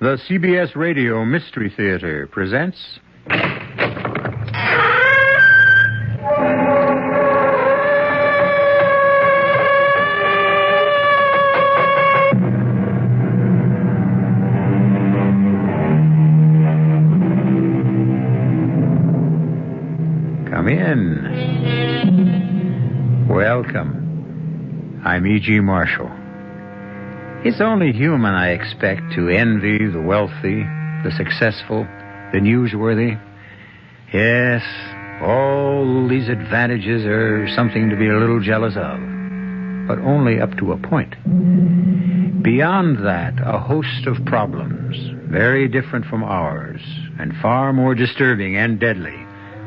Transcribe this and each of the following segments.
The CBS Radio Mystery Theater presents... Come in. Welcome. I'm E.G. Marshall. It's only human, I expect, to envy the wealthy, the successful, the newsworthy. Yes, all these advantages are something to be a little jealous of, but only up to a point. Beyond that, a host of problems, very different from ours, and far more disturbing and deadly,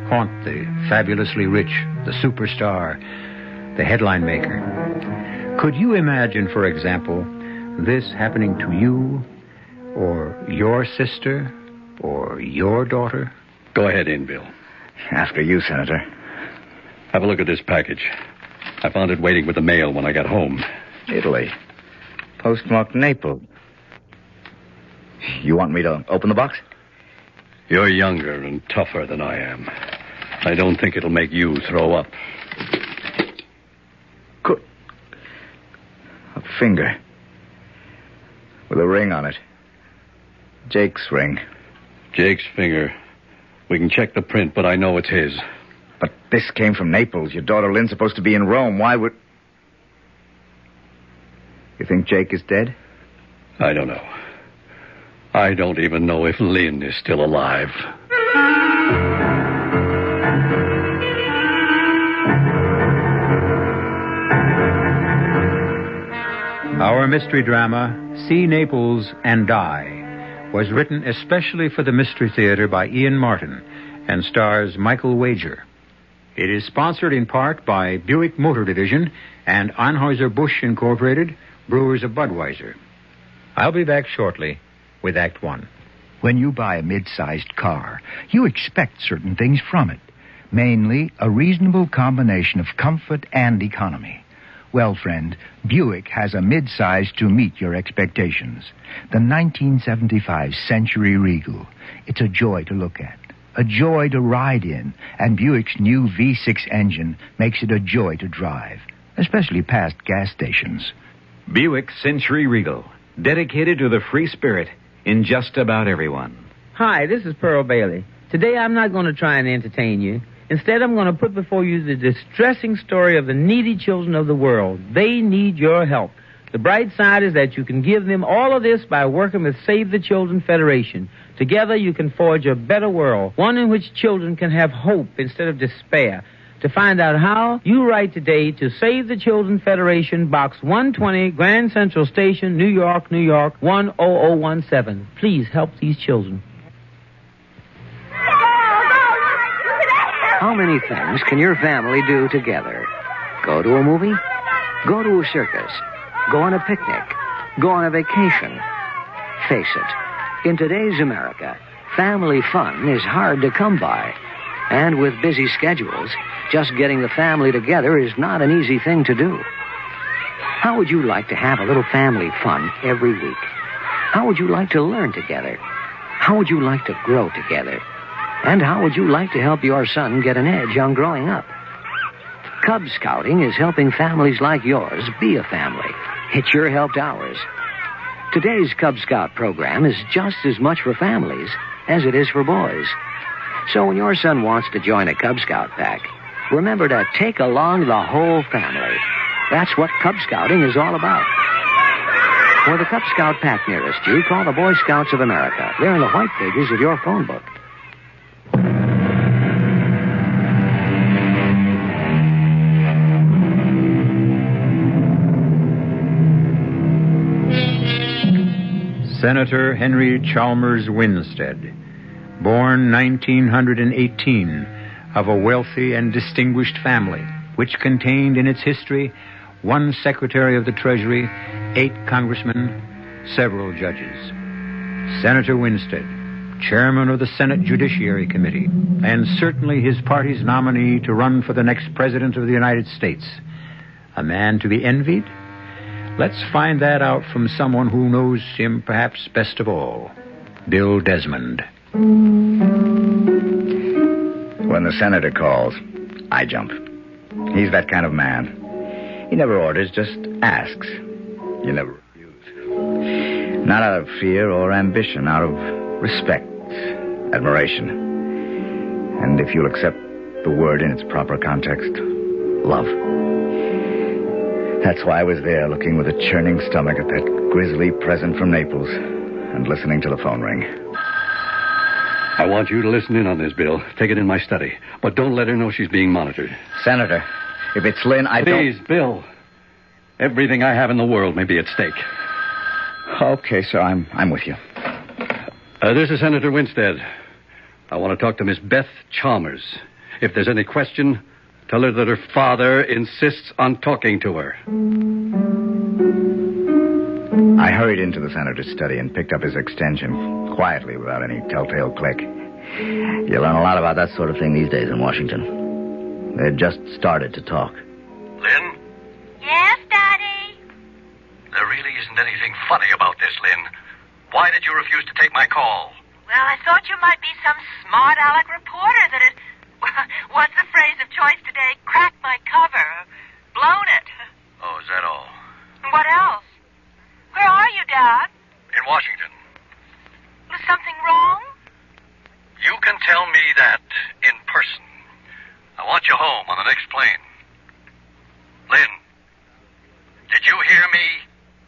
haunt the fabulously rich, the superstar, the headline maker. Could you imagine, for example, this happening to you, or your sister, or your daughter? Go ahead in, Bill. After you, Senator. Have a look at this package. I found it waiting with the mail when I got home. Italy. Postmarked Naples. You want me to open the box? You're younger and tougher than I am. I don't think it'll make you throw up. Good. A finger. With a ring on it. Jake's ring. Jake's finger. We can check the print, but I know it's his. But this came from Naples. Your daughter Lynn's supposed to be in Rome. Why would... You think Jake is dead? I don't know. I don't even know if Lynn is still alive. Our mystery drama, See Naples and Die, was written especially for the Mystery Theater by Ian Martin and stars Michael Wager. It is sponsored in part by Buick Motor Division and Anheuser-Busch Incorporated, Brewers of Budweiser. I'll be back shortly with Act One. When you buy a mid-sized car, you expect certain things from it, mainly a reasonable combination of comfort and economy. Well, friend, Buick has a mid-size to meet your expectations. The 1975 Century Regal. It's a joy to look at, a joy to ride in, and Buick's new V6 engine makes it a joy to drive, especially past gas stations. Buick Century Regal, dedicated to the free spirit in just about everyone. Hi, this is Pearl Bailey. Today I'm not going to try and entertain you. Instead, I'm going to put before you the distressing story of the needy children of the world. They need your help. The bright side is that you can give them all of this by working with Save the Children Federation. Together, you can forge a better world, one in which children can have hope instead of despair. To find out how, you write today to Save the Children Federation, Box 120, Grand Central Station, New York, New York, 10017. Please help these children. How many things can your family do together? Go to a movie? Go to a circus? Go on a picnic? Go on a vacation? Face it, in today's America, family fun is hard to come by. And with busy schedules, just getting the family together is not an easy thing to do. How would you like to have a little family fun every week? How would you like to learn together? How would you like to grow together? And how would you like to help your son get an edge on growing up? Cub Scouting is helping families like yours be a family. It sure helped ours. Today's Cub Scout program is just as much for families as it is for boys. So when your son wants to join a Cub Scout pack, remember to take along the whole family. That's what Cub Scouting is all about. For the Cub Scout pack nearest you, call the Boy Scouts of America. They're in the white pages of your phone book. Senator Henry Chalmers Winstead, born 1918, of a wealthy and distinguished family, which contained in its history 1 Secretary of the Treasury, 8 congressmen, several judges. Senator Winstead, chairman of the Senate Judiciary Committee, and certainly his party's nominee to run for the next president of the United States. A man to be envied? Let's find that out from someone who knows him perhaps best of all, Bill Desmond. When the senator calls, I jump. He's that kind of man. He never orders, just asks. You never refuse. Not out of fear or ambition, out of respect, admiration. And if you'll accept the word in its proper context, love. That's why I was there, looking with a churning stomach at that grisly present from Naples and listening to the phone ring. I want you to listen in on this, Bill. Take it in my study. But don't let her know she's being monitored. Senator, if it's Lynn, I don't... Please, Bill. Everything I have in the world may be at stake. Okay, sir, I'm with you. This is Senator Winstead. I want to talk to Miss Beth Chalmers. If there's any question, tell her that her father insists on talking to her. I hurried into the senator's study and picked up his extension, quietly, without any telltale click. You learn a lot about that sort of thing these days in Washington. They'd just started to talk. Lynn? Yes, Daddy? There really isn't anything funny about this, Lynn. Why did you refuse to take my call? Well, I thought you might be some smart aleck reporter that had... What's the phrase of choice today? Cracked my cover. Blown it. Oh, is that all? What else? Where are you, Dad? In Washington. Was something wrong? You can tell me that in person. I want you home on the next plane. Lynn, did you hear me?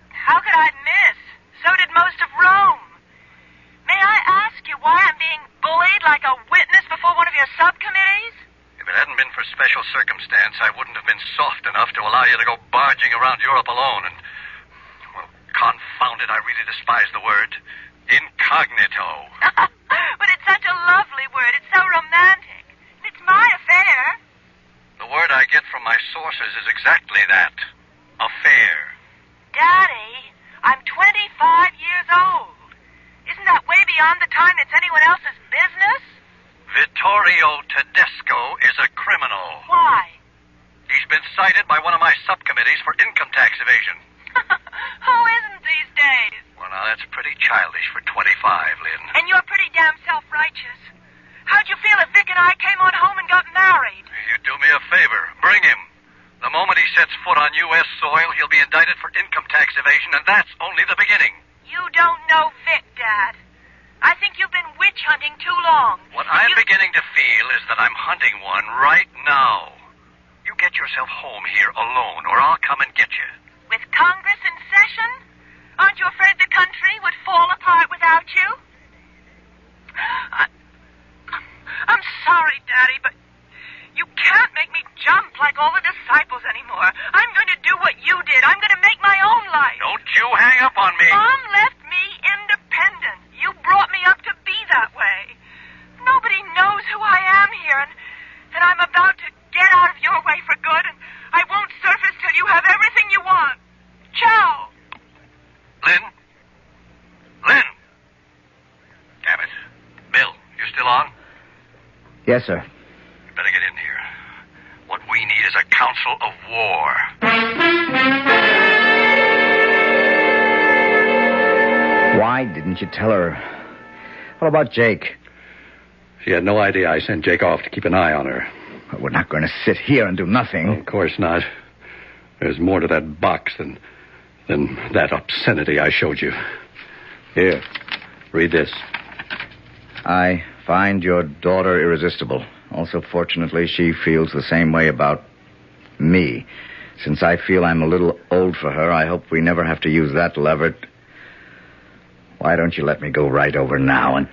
How could I miss? So did most of Rome. May I ask you why I'm being bullied like a witness before one of your subcommittees? If it hadn't been for special circumstance, I wouldn't have been soft enough to allow you to go barging around Europe alone and... Well, confound it, I really despise the word. Incognito. But it's such a lovely word. It's so romantic. It's my affair. The word I get from my sources is exactly that. Affair. Daddy, I'm 25 years old. Isn't that way beyond the time it's anyone else's business? Vittorio Tedesco is a criminal. Why? He's been cited by one of my subcommittees for income tax evasion. Who isn't these days? Well, now, that's pretty childish for 25, Lynn. And you're pretty damn self-righteous. How'd you feel if Vic and I came on home and got married? You do me a favor. Bring him. The moment he sets foot on U.S. soil, he'll be indicted for income tax evasion, and that's only the beginning. You don't know Vic, Dad. I think you've been witch hunting too long. What I'm beginning to feel is that I'm hunting one right now. You get yourself home here alone, or I'll come and get you. With Congress in session? Aren't you afraid the country would fall apart without you? I'm sorry, Daddy, but you can't make me jump like all the disciples anymore. I'm going to do what you did. I'm going to make my own life. Don't you hang up on me. Mom left me independent. You brought me up to be that way. Nobody knows who I am here, and I'm about to get out of your way for good, and I won't surface till you have everything you want. Ciao. Lynn? Lynn? Damn it. Bill, you still on? Yes, sir. Better get in here. What we need is a council of war. Why didn't you tell her? What about Jake? She had no idea I sent Jake off to keep an eye on her. Well, we're not going to sit here and do nothing. Of course not. There's more to that box than that obscenity I showed you. Here, read this. I find your daughter irresistible. Also, fortunately, she feels the same way about me. Since I feel I'm a little old for her, I hope we never have to use that lever. Why don't you let me go right over now and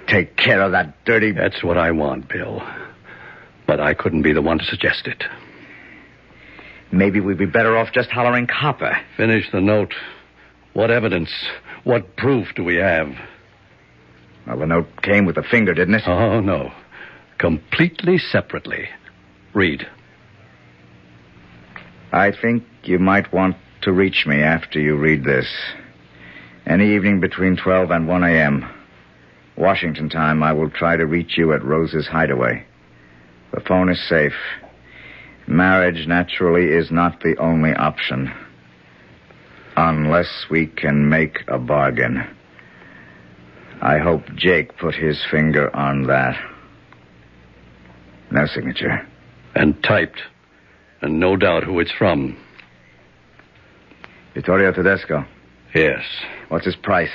take care of that dirty... That's what I want, Bill. But I couldn't be the one to suggest it. Maybe we'd be better off just hollering copper. Finish the note. What evidence, what proof do we have? Well, the note came with a finger, didn't it? Oh, no. Completely separately. Read. I think you might want to reach me after you read this. Any evening between 12 and 1 a.m. Washington time, I will try to reach you at Rose's hideaway. The phone is safe. Marriage, naturally, is not the only option. Unless we can make a bargain. I hope Jake put his finger on that. No signature. And typed. And no doubt who it's from. Vittorio Tedesco. Yes. What's his price?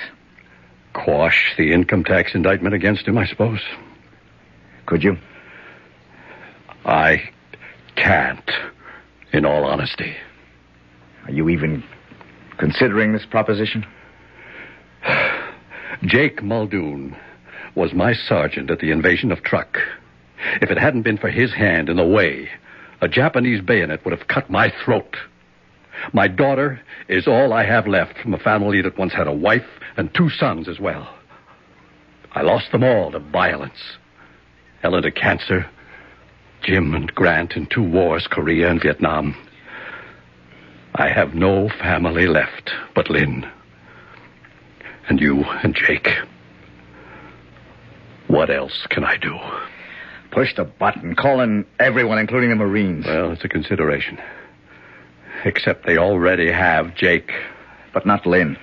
Quash the income tax indictment against him, I suppose. Could you? I can't, in all honesty. Are you even considering this proposition? Jake Muldoon was my sergeant at the invasion of Truk. If it hadn't been for his hand in the way, a Japanese bayonet would have cut my throat. My daughter is all I have left from a family that once had a wife and 2 sons as well. I lost them all to violence. Ellen to cancer, Jim and Grant in 2 wars, Korea and Vietnam. I have no family left but Lynn. And you and Jake. What else can I do? Push the button. Call in everyone, including the Marines. Well, it's a consideration. Except they already have Jake. But not Lynn.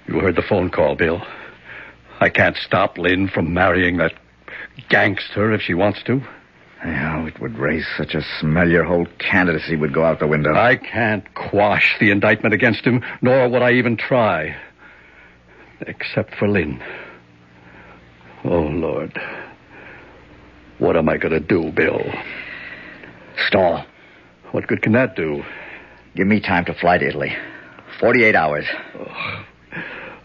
You heard the phone call, Bill. I can't stop Lynn from marrying that gangster if she wants to. Yeah, it would raise such a smell your whole candidacy would go out the window. I can't quash the indictment against him, nor would I even try. Except for Lynn. Oh, Lord. What am I going to do, Bill? Stall. What good can that do? Give me time to fly to Italy. 48 hours. Oh,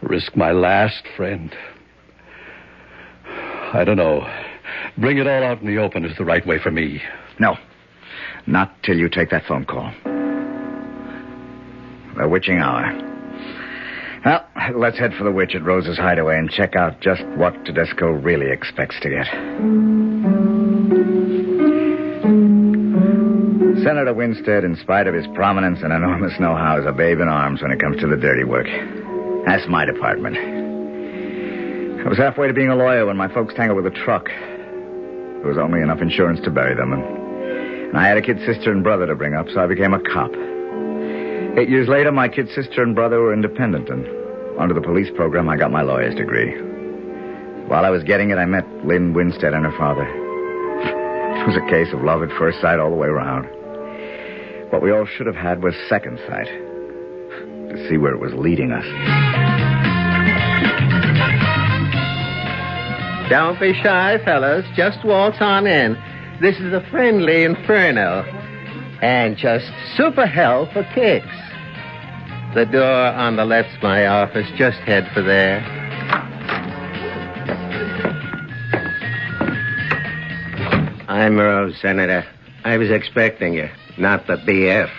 risk my last friend. I don't know. Bring it all out in the open is the right way for me. No. Not till you take that phone call. The witching hour. Well, let's head for the witch at Rose's hideaway and check out just what Tedesco really expects to get. Senator Winstead, in spite of his prominence and enormous know-how, is a babe in arms when it comes to the dirty work. That's my department. I was halfway to being a lawyer when my folks tangled with a truck. There was only enough insurance to bury them, and I had a kid sister and brother to bring up, so I became a cop. 8 years later, my kid sister and brother were independent, and under the police program, I got my lawyer's degree. While I was getting it, I met Lynn Winstead and her father. It was a case of love at first sight all the way around. What we all should have had was second sight, to see where it was leading us. Don't be shy, fellas. Just waltz on in. This is a friendly inferno. And just super hell for kicks. The door on the left's my office. Just head for there. I'm Rose, Senator. I was expecting you, not the BF.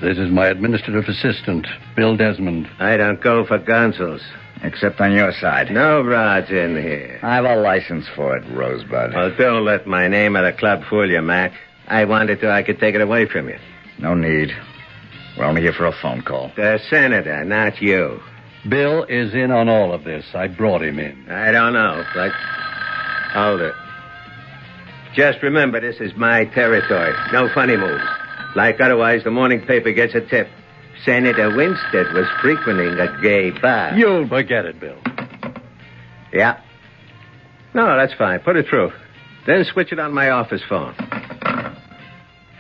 This is my administrative assistant, Bill Desmond. I don't go for gunsels. Except on your side. No rods in here. I have a license for it, Rosebud. Well, don't let my name at the club fool you, Mac. I wanted to, I could take it away from you. No need. We're only here for a phone call. The Senator, not you. Bill is in on all of this. I brought him in. I don't know, but... Hold it. Just remember, this is my territory. No funny moves. Like otherwise, the morning paper gets a tip. Senator Winstead was frequenting a gay bar. You'll forget it, Bill. Yeah. No, that's fine. Put it through. Then switch it on my office phone.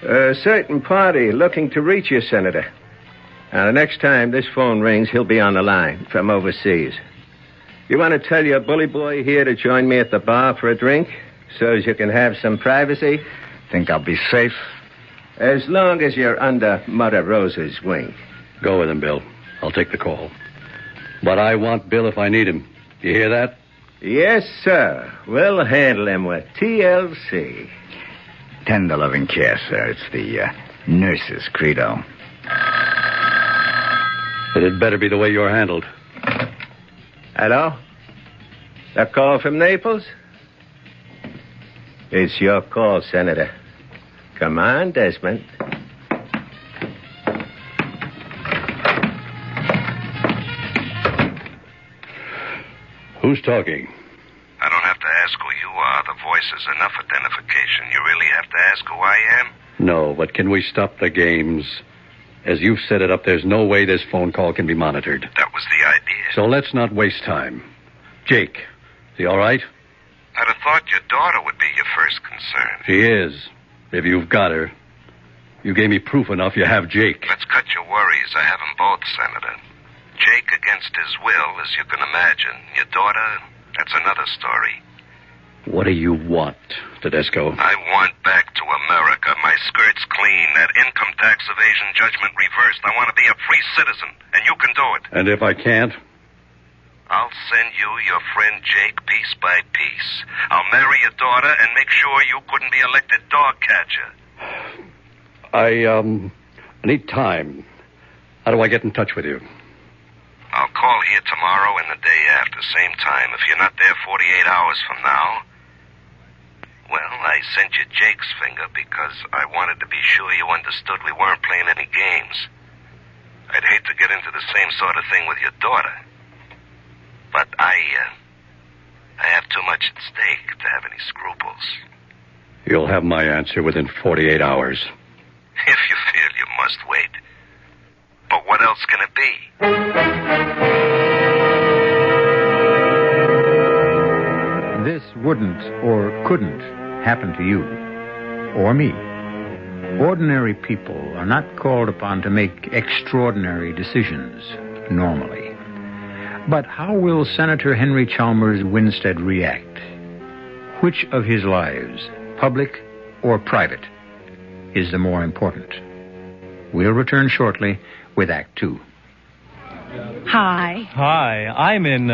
A certain party looking to reach you, Senator. Now, the next time this phone rings, he'll be on the line from overseas. You want to tell your bully boy here to join me at the bar for a drink so as you can have some privacy? Think I'll be safe? As long as you're under Mother Rose's wing. Go with him, Bill. I'll take the call. But I want Bill if I need him. You hear that? Yes, sir. We'll handle him with TLC. Tender loving care, sir. It's the nurse's credo. It had better be the way you're handled. Hello? A call from Naples? It's your call, Senator. Come on, Desmond. Who's talking? I don't have to ask who you are. The voice is enough identification. You really have to ask who I am? No, but can we stop the games? As you've set it up, there's no way this phone call can be monitored. That was the idea. So let's not waste time. Jake, is he all right? I'd have thought your daughter would be your first concern. She is. If you've got her. You gave me proof enough you have Jake. Let's cut your worries. I have them both, Senator. Jake against his will, as you can imagine. Your daughter, that's another story. What do you want, Tedesco? I want back to America. My skirt's clean. That income tax evasion judgment reversed. I want to be a free citizen, and you can do it. And if I can't? I'll send you your friend Jake piece by piece. I'll marry your daughter and make sure you couldn't be elected dog catcher. I need time. How do I get in touch with you? I'll call here tomorrow and the day after, same time. If you're not there 48 hours from now, well, I sent you Jake's finger because I wanted to be sure you understood we weren't playing any games. I'd hate to get into the same sort of thing with your daughter. But I have too much at stake to have any scruples. You'll have my answer within 48 hours. If you feel you must wait. But what else can it be? This wouldn't or couldn't happen to you or me. Ordinary people are not called upon to make extraordinary decisions normally. But how will Senator Henry Chalmers Winstead react? Which of his lives, public or private, is the more important? We'll return shortly with Act Two. Hi. Hi, I'm in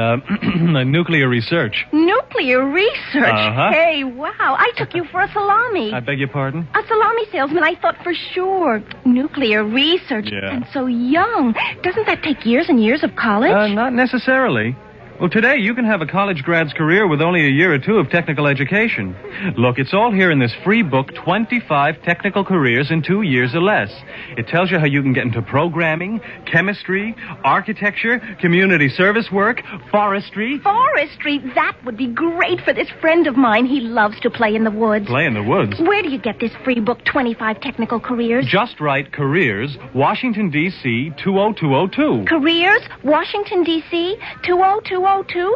nuclear research. Nuclear research? Uh-huh. Hey, wow. I took you for a salami. I beg your pardon? A salami salesman, I thought for sure. Nuclear research. Yeah. And so young. Doesn't that take years and years of college? Not necessarily. Well, today you can have a college grad's career with only a year or two of technical education. Look, it's all here in this free book, 25 Technical Careers in 2 years or less. It tells you how you can get into programming, chemistry, architecture, community service work, forestry. Forestry? That would be great for this friend of mine. He loves to play in the woods. Play in the woods? Where do you get this free book, 25 Technical Careers? Just write Careers, Washington, D.C., 20202. Careers, Washington, D.C., 20202?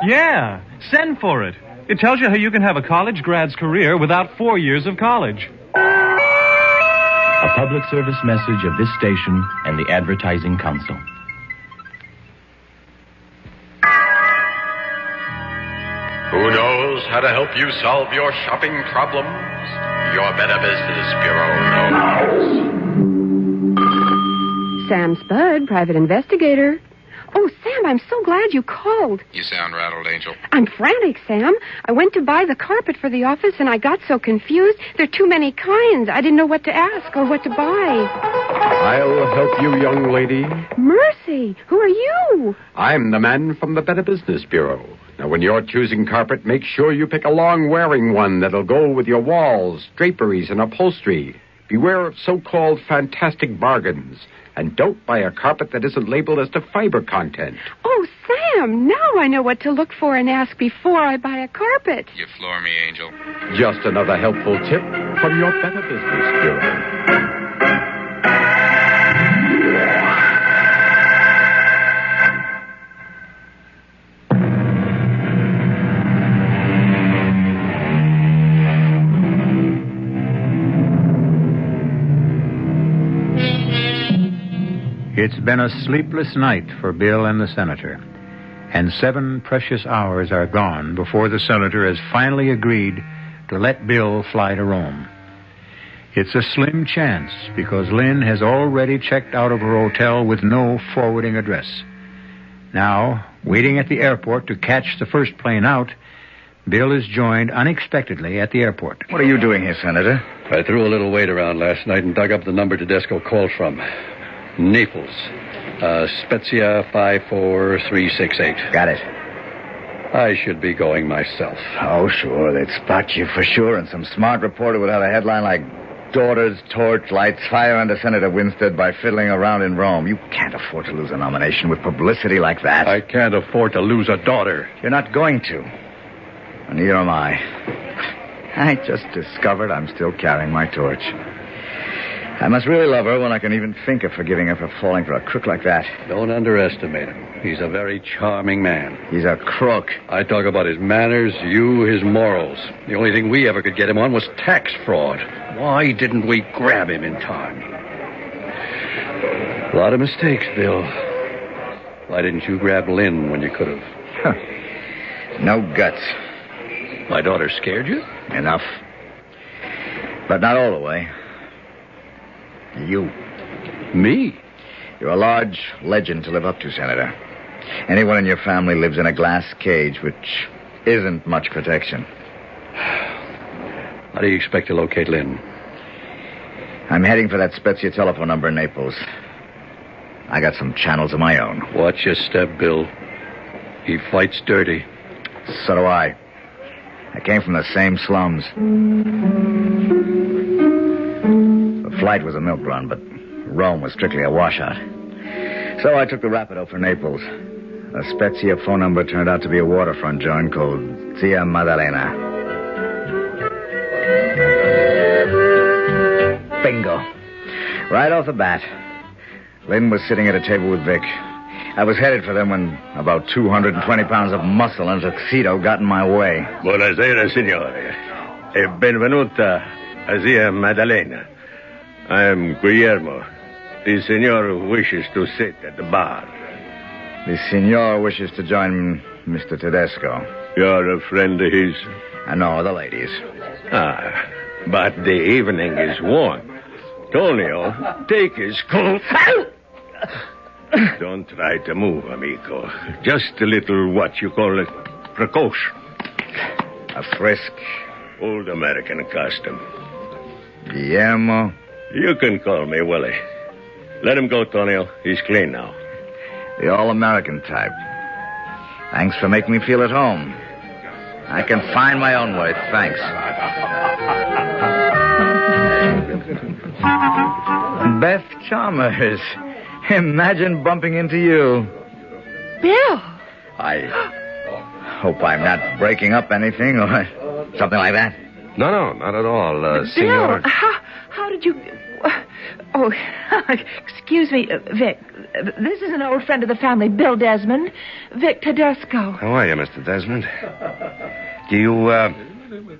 Yeah, send for it. It tells you how you can have a college grad's career without 4 years of college. A public service message of this station and the Advertising Council. Who knows how to help you solve your shopping problems? Your Better Business Bureau knows. Sam Spud, private investigator. Oh, Sam, I'm so glad you called. You sound rattled, Angel. I'm frantic, Sam. I went to buy the carpet for the office, and I got so confused. There are too many kinds. I didn't know what to ask or what to buy. I'll help you, young lady. Mercy, who are you? I'm the man from the Better Business Bureau. Now, when you're choosing carpet, make sure you pick a long-wearing one that'll go with your walls, draperies, and upholstery. Beware of so-called fantastic bargains. And don't buy a carpet that isn't labeled as to fiber content. Oh, Sam, now I know what to look for and ask before I buy a carpet. You floor me, Angel. Just another helpful tip from your Better Business Bureau. It's been a sleepless night for Bill and the Senator, and 7 precious hours are gone before the Senator has finally agreed to let Bill fly to Rome. It's a slim chance because Lynn has already checked out of her hotel with no forwarding address. Now, waiting at the airport to catch the first plane out, Bill is joined unexpectedly at the airport. What are you doing here, Senator? I threw a little weight around last night and dug up the number Tedesco called from. Naples. Spezia 54368. Got it. I should be going myself. Oh, sure. They'd spot you for sure, and some smart reporter would have a headline like, "Daughters, Torchlights, Fire under Senator Winstead by Fiddling Around in Rome." You can't afford to lose a nomination with publicity like that. I can't afford to lose a daughter. You're not going to. And neither am I. I just discovered I'm still carrying my torch. I must really love her when I can even think of forgiving her for falling for a crook like that. Don't underestimate him. He's a very charming man. He's a crook. I talk about his manners, you his morals. The only thing we ever could get him on was tax fraud. Why didn't we grab him in time? A lot of mistakes, Bill. Why didn't you grab Lynn when you could have? No guts. My daughter scared you? Enough. But not all the way. You. Me? You're a large legend to live up to, Senator. Anyone in your family lives in a glass cage, which isn't much protection. How do you expect to locate Lynn? I'm heading for that Spezia telephone number in Naples. I got some channels of my own. Watch your step, Bill. He fights dirty. So do I. I came from the same slums. The flight was a milk run, but Rome was strictly a washout. So I took the Rapido for Naples. The Spezia phone number turned out to be a waterfront joint called Zia Maddalena. Bingo. Right off the bat, Lynn was sitting at a table with Vic. I was headed for them when about 220 pounds of muscle and a tuxedo got in my way. Buonasera, signore. E benvenuta a Zia Maddalena. I am Guillermo. The signor wishes to sit at the bar. The signor wishes to join Mr. Tedesco. You're a friend of his? No, the ladies. Ah, but the evening is warm. Tonio, take his coat. Don't try to move, amico. Just a little, what you call it, precaution. A frisk. Old American custom. Guillermo? You can call me Willie. Let him go, Tonio. He's clean now. The all-American type. Thanks for making me feel at home. I can find my own way, thanks. Beth Chalmers. Imagine bumping into you. Bill! I hope I'm not breaking up anything or something like that. No, not at all, Bill, Senor. how did you... Oh, excuse me, Vic. This is an old friend of the family, Bill Desmond. Vic Tedesco. How are you, Mr. Desmond? Do you,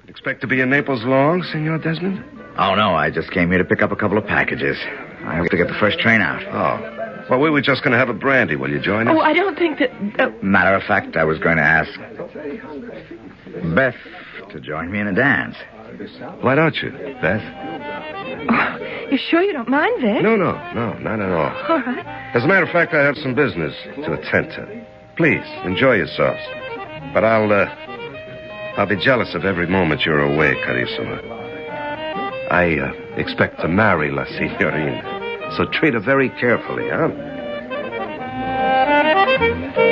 expect to be in Naples long, Senor Desmond? Oh, no, I just came here to pick up a couple of packages. I have to get the first train out. Oh. Well, we were just going to have a brandy. Will you join us? Oh, I don't think that... Matter of fact, I was going to ask Beth to join me in a dance. Why don't you, Beth? Oh, you sure you don't mind, Vic? No, not at all. All right. As a matter of fact, I have some business to attend to. Please, enjoy yourselves. But I'll be jealous of every moment you're away, Carissima. I expect to marry La Signorina. So treat her very carefully, huh?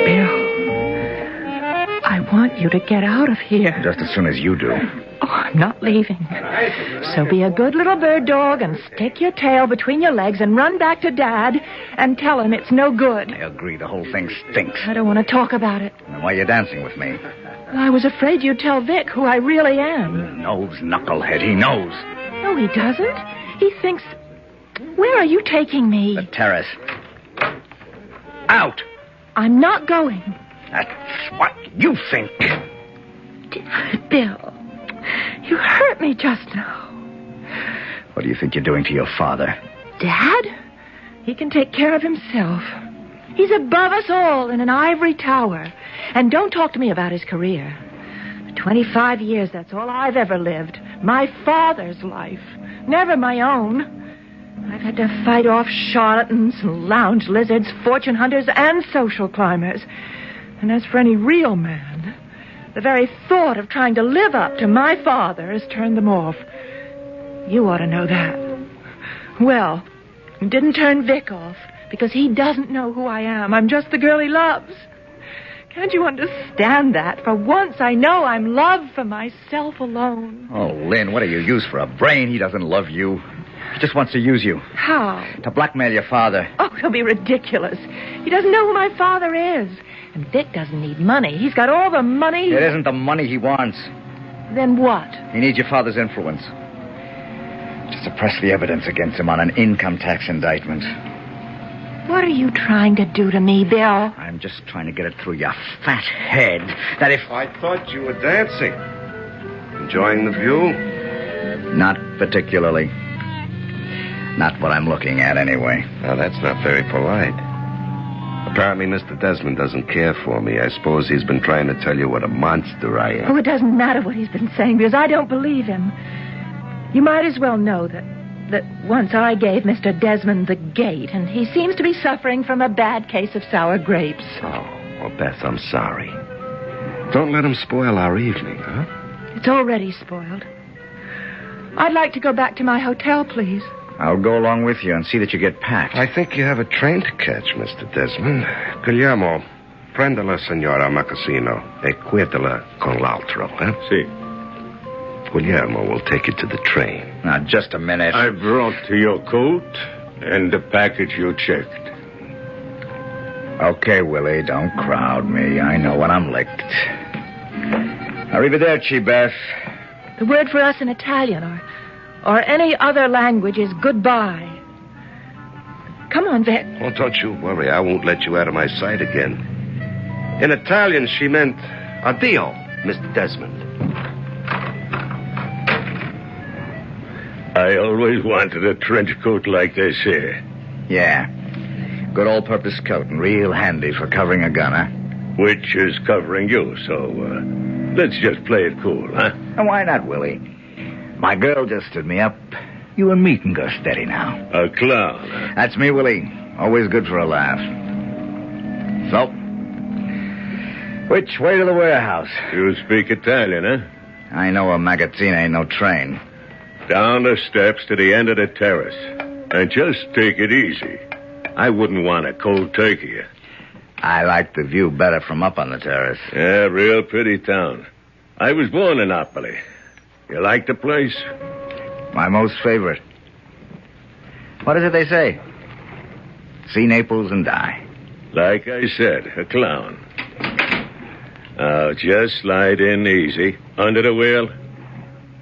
Bill, I want you to get out of here. Just as soon as you do. Oh, I'm not leaving. So be a good little bird dog and stick your tail between your legs and run back to Dad and tell him it's no good. I agree. The whole thing stinks. I don't want to talk about it. Then why are you dancing with me? I was afraid you'd tell Vic who I really am. He knows, knucklehead. He knows. No, he doesn't. He thinks... Where are you taking me? The terrace. Out! I'm not going. That's what you think. Bill, you hurt me just now. What do you think you're doing to your father? Dad? He can take care of himself. He's above us all in an ivory tower. And don't talk to me about his career. For 25 years, that's all I've ever lived. My father's life. Never my own. I've had to fight off charlatans, lounge lizards, fortune hunters, and social climbers. And as for any real man, the very thought of trying to live up to my father has turned them off. You ought to know that. Well, it didn't turn Vic off, because he doesn't know who I am. I'm just the girl he loves. Can't you understand that? For once, I know I'm loved for myself alone. Oh, Lynn, what do you use for a brain? He doesn't love you. He just wants to use you. How? To blackmail your father. Oh, he'll be ridiculous. He doesn't know who my father is. And Vic doesn't need money. He's got all the money. It isn't the money he wants. Then what? He needs your father's influence. to suppress the evidence against him on an income tax indictment. What are you trying to do to me, Bill? I'm just trying to get it through your fat head that if... I thought you were dancing. Enjoying the view? Not particularly. Not what I'm looking at, anyway. Now, that's not very polite. Apparently, Mr. Desmond doesn't care for me. I suppose he's been trying to tell you what a monster I am. Oh, it doesn't matter what he's been saying, because I don't believe him. You might as well know that once I gave Mr. Desmond the gate, and he seems to be suffering from a bad case of sour grapes. Oh, well, Beth, I'm sorry. Don't let him spoil our evening, huh? It's already spoiled. I'd like to go back to my hotel, please. I'll go along with you and see that you get packed. I think you have a train to catch, Mr. Desmond. Guillermo, prenda la signora Macassino e quietala con l'altro, eh? Si. Guillermo will take you to the train. Now, just a minute. I brought to your coat and the package you checked. Okay, Willie, don't crowd me. I know when I'm licked. Arrivederci, Beth. The word for us in Italian or any other language is goodbye. Come on, Vic. Oh, don't you worry. I won't let you out of my sight again. In Italian, she meant addio, Mr. Desmond. I always wanted a trench coat like this here. Yeah. Good all-purpose coat and real handy for covering a gun, huh? Which is covering you, so let's just play it cool, huh? And why not, Willie? My girl just stood me up. You and me can go steady now. A clown, huh? That's me, Willie. Always good for a laugh. So, which way to the warehouse? You speak Italian, huh? I know a magazzino ain't no train. Down the steps to the end of the terrace. And just take it easy. I wouldn't want a cold turkey. I like the view better from up on the terrace. Yeah, real pretty town. I was born in Naples. You like the place? My most favorite. What is it they say? See Naples and die. Like I said, a clown. Now, just slide in easy, under the wheel,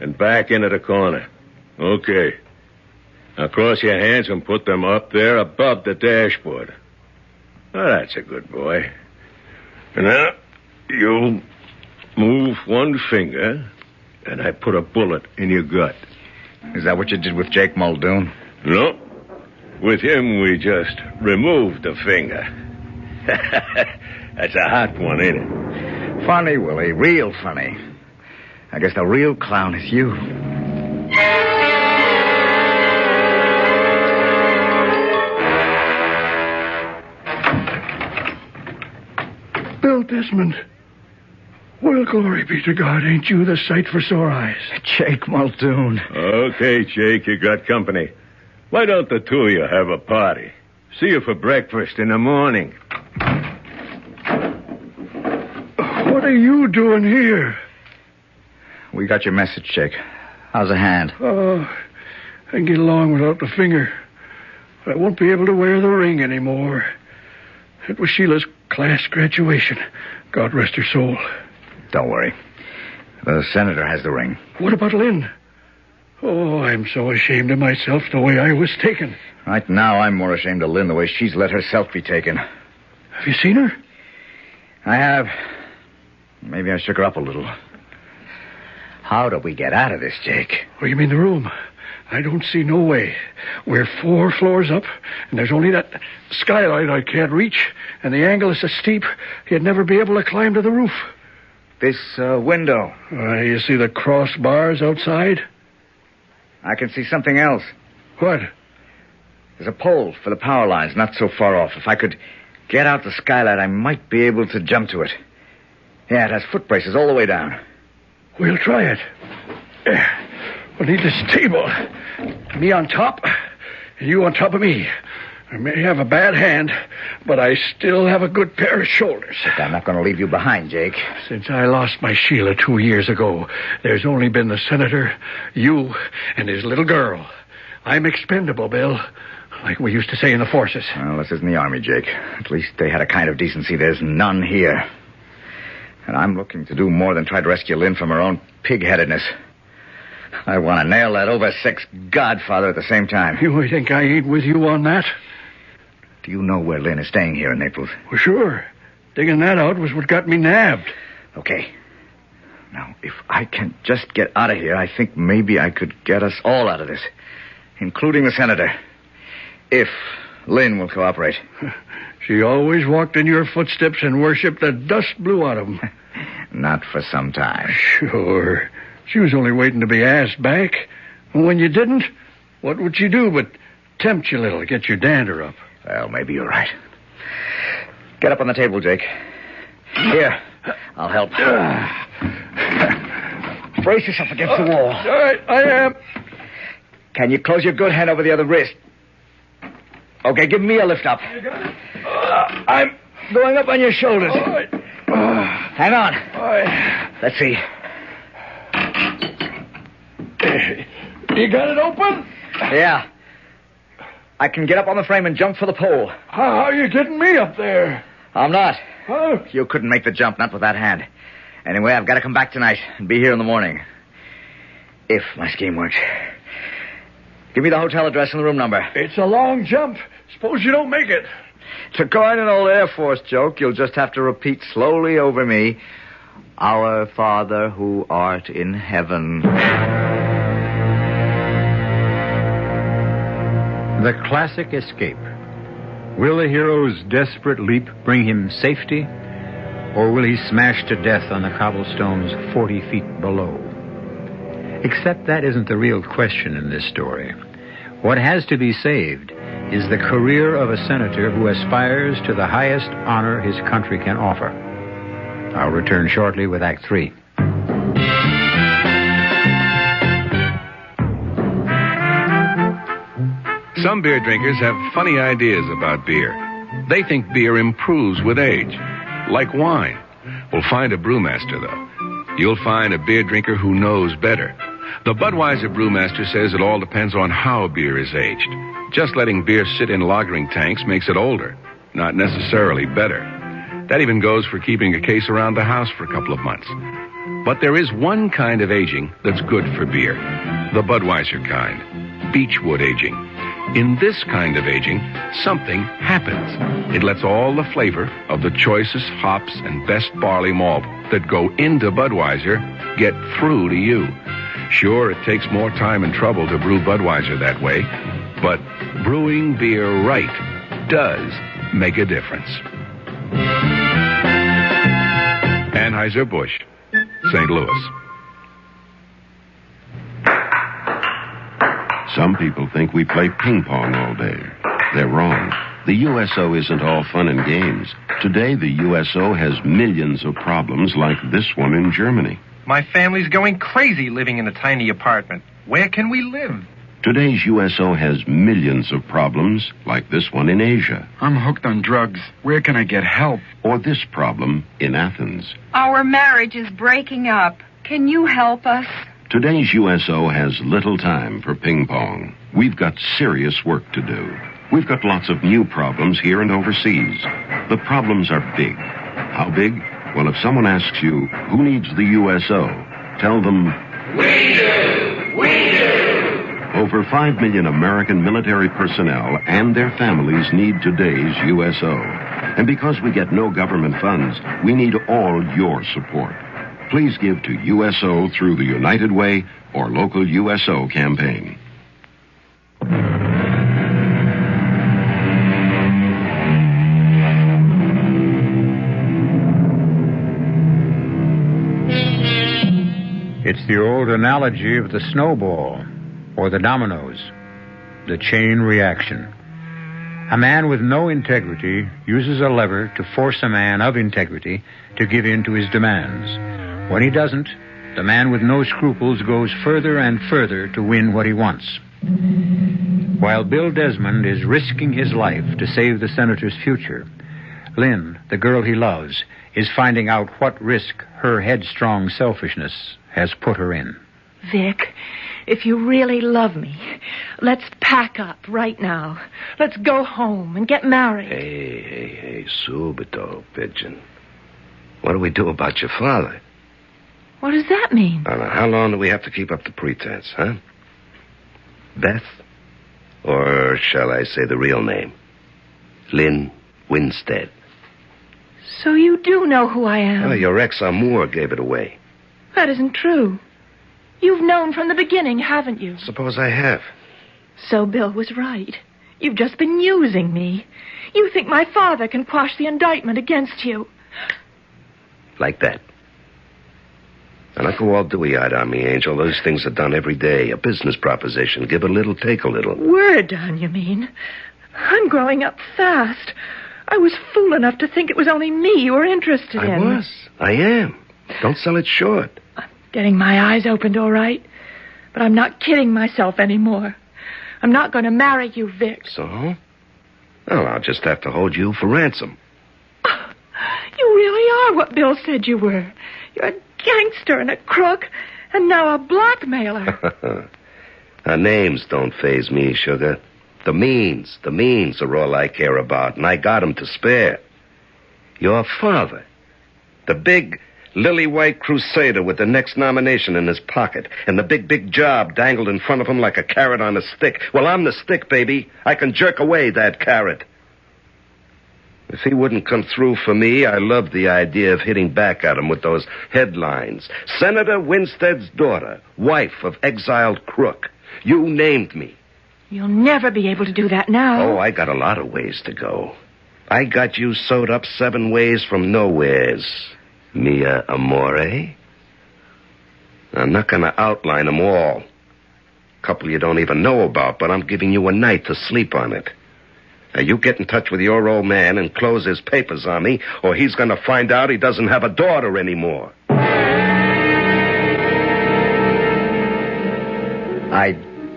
and back into the corner. Okay. Now, cross your hands and put them up there above the dashboard. Oh, that's a good boy. And now, you move one finger, and I put a bullet in your gut. Is that what you did with Jake Muldoon? No. With him, we just removed the finger. That's a hot one, ain't it? Funny, Willie. Real funny. I guess the real clown is you. Bill Desmond. Well, glory be to God. Ain't you the sight for sore eyes? Jake Muldoon. Okay, Jake, you got company. Why don't the two of you have a party? See you for breakfast in the morning. What are you doing here? We got your message, Jake. How's the hand? Oh, I can get along without the finger. But I won't be able to wear the ring anymore. It was Sheila's class graduation. God rest her soul. Don't worry. The senator has the ring. What about Lynn? Oh, I'm so ashamed of myself the way I was taken. Right now, I'm more ashamed of Lynn the way she's let herself be taken. Have you seen her? I have. Maybe I shook her up a little. How do we get out of this, Jake? Oh, you mean the room? I don't see no way. We're 4 floors up, and there's only that skylight I can't reach, and the angle is so steep, you'd never be able to climb to the roof. This window. You see the crossbars outside? I can see something else. What? There's a pole for the power lines not so far off. If I could get out the skylight, I might be able to jump to it. Yeah, it has foot braces all the way down. We'll try it. We'll need this table. Me on top, and you on top of me. I may have a bad hand, but I still have a good pair of shoulders. But I'm not going to leave you behind, Jake. Since I lost my Sheila 2 years ago, there's only been the senator, you, and his little girl. I'm expendable, Bill, like we used to say in the forces. Well, this isn't the army, Jake. At least they had a kind of decency. There's none here. And I'm looking to do more than try to rescue Lynn from her own pig-headedness. I want to nail that over-sexed godfather at the same time. You think I ain't with you on that? Do you know where Lynn is staying here in Naples? Well, sure. Digging that out was what got me nabbed. Okay. Now, if I can just get out of here, I think maybe I could get us all out of this, including the senator. If Lynn will cooperate. She always walked in your footsteps and worshipped the dust blew out of them. Not for some time. Sure. She was only waiting to be asked back. And when you didn't, what would she do but tempt you a little, get your dander up? Well, maybe you're right. Get up on the table, Jake. Here, I'll help. Brace yourself against the wall. All right, I am. Can you close your good hand over the other wrist? Okay, give me a lift up. I'm going up on your shoulders. All right. Hang on. All right. Let's see. You got it open? Yeah. I can get up on the frame and jump for the pole. How are you getting me up there? I'm not. Huh? You couldn't make the jump, not with that hand. Anyway, I've got to come back tonight and be here in the morning. If my scheme works. Give me the hotel address and the room number. It's a long jump. Suppose you don't make it. To coin an old Air Force joke, you'll just have to repeat slowly over me, Our Father who art in heaven. The classic escape. Will the hero's desperate leap bring him safety, or will he smash to death on the cobblestones 40 feet below? Except that isn't the real question in this story. What has to be saved is the career of a senator who aspires to the highest honor his country can offer. I'll return shortly with Act 3. Some beer drinkers have funny ideas about beer. They think beer improves with age, like wine. Well, find a brewmaster, though. You'll find a beer drinker who knows better. The Budweiser brewmaster says it all depends on how beer is aged. Just letting beer sit in lagering tanks makes it older, not necessarily better. That even goes for keeping a case around the house for a couple of months. But there is one kind of aging that's good for beer, the Budweiser kind, beechwood aging. In this kind of aging, something happens. It lets all the flavor of the choicest hops and best barley malt that go into Budweiser get through to you. Sure, it takes more time and trouble to brew Budweiser that way, but brewing beer right does make a difference. Anheuser-Busch, St. Louis. Some people think we play ping pong all day. They're wrong. The USO isn't all fun and games. Today, the USO has millions of problems like this one in Germany. My family's going crazy living in a tiny apartment. Where can we live? Today's USO has millions of problems like this one in Asia. I'm hooked on drugs. Where can I get help? Or this problem in Athens. Our marriage is breaking up. Can you help us? Today's USO has little time for ping pong. We've got serious work to do. We've got lots of new problems here and overseas. The problems are big. How big? Well, if someone asks you, who needs the USO? Tell them, we do! We do! Over 5 million American military personnel and their families need today's USO. And because we get no government funds, we need all your support. Please give to USO through the United Way or local USO campaign. It's the old analogy of the snowball or the dominoes, the chain reaction. A man with no integrity uses a lever to force a man of integrity to give in to his demands. When he doesn't, the man with no scruples goes further and further to win what he wants. While Bill Desmond is risking his life to save the senator's future, Lynn, the girl he loves, is finding out what risk her headstrong selfishness has put her in. Vic, if you really love me, let's pack up right now. Let's go home and get married. Hey, subito, pigeon. What do we do about your father? What does that mean? Now, how long do we have to keep up the pretense, huh? Beth? Or shall I say the real name? Lynn Winstead. So you do know who I am? Oh, your ex-amour gave it away. That isn't true. You've known from the beginning, haven't you? Suppose I have. So Bill was right. You've just been using me. You think my father can quash the indictment against you. Like that. And I go all dewy-eyed on me, Angel. Those things are done every day. A business proposition. Give a little, take a little. We're done, you mean? I'm growing up fast. I was fool enough to think it was only me you were interested in. I was. I am. Don't sell it short. I'm getting my eyes opened, all right. But I'm not kidding myself anymore. I'm not going to marry you, Vic. So? Well, I'll just have to hold you for ransom. You really are what Bill said you were. You're a gangster and a crook, and now a blackmailer. Names don't faze me, sugar. The means are all I care about, and I got 'em to spare. Your father, the big lily-white crusader with the next nomination in his pocket, and the big job dangled in front of him like a carrot on a stick. Well, I'm the stick, baby. I can jerk away that carrot. If he wouldn't come through for me, I loved the idea of hitting back at him with those headlines. Senator Winstead's daughter, wife of exiled crook. You named me. You'll never be able to do that now. Oh, I got a lot of ways to go. I got you sewed up 7 ways from nowheres. Mia amore? I'm not going to outline them all. A couple you don't even know about, but I'm giving you a night to sleep on it. Now, you get in touch with your old man and close his papers on me, or he's going to find out he doesn't have a daughter anymore. I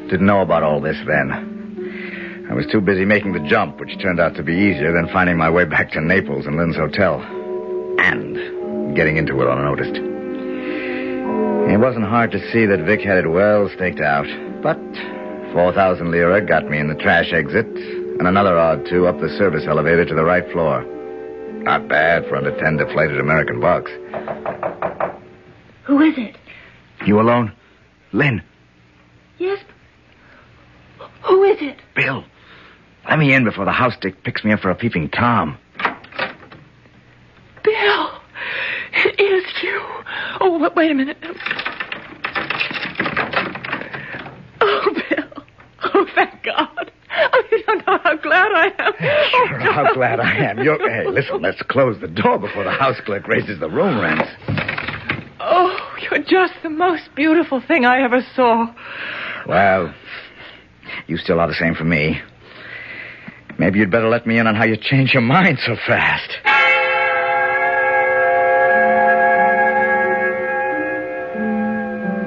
didn't know about all this then. I was too busy making the jump, which turned out to be easier than finding my way back to Naples and Lynn's hotel. And getting into it unnoticed. It wasn't hard to see that Vic had it well staked out. But 4,000 lira got me in the trash exit, and another odd 2 up the service elevator to the right floor. Not bad for under 10 deflated American bucks. Who is it? You alone? Lynn. Yes. Who is it? Bill. Let me in before the house dick picks me up for a peeping Tom. Bill. It is you. Oh, wait a minute. Oh, Bill. Oh, thank God. Oh, you don't know how glad I am. Sure, how glad I am. Hey, listen, let's close the door before the house clerk raises the room rents. Oh, you're just the most beautiful thing I ever saw. Well, you still are the same for me. Maybe you'd better let me in on how you changed your mind so fast.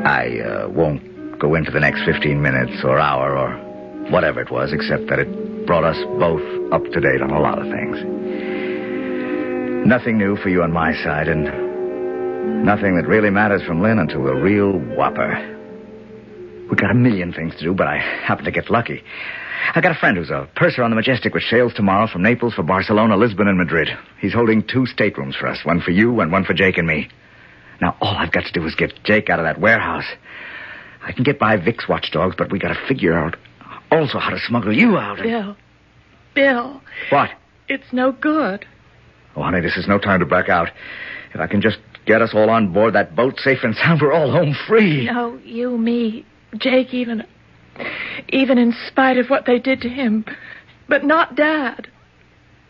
I won't go into the next 15 minutes or hour or whatever it was, except that it brought us both up to date on a lot of things. Nothing new for you on my side, and nothing that really matters from Lynn until a real whopper. We got a million things to do, but I happen to get lucky. I got a friend who's a purser on the Majestic, which sails tomorrow from Naples for Barcelona, Lisbon, and Madrid. He's holding 2 staterooms for us, one for you and one for Jake and me. Now, all I've got to do is get Jake out of that warehouse. I can get by Vic's watchdogs, but we got to figure out also how to smuggle you out. Bill. What? It's no good. Oh, honey, this is no time to back out. If I can just get us all on board that boat safe and sound, we're all home free. No, you, me, Jake, even in spite of what they did to him. But not Dad.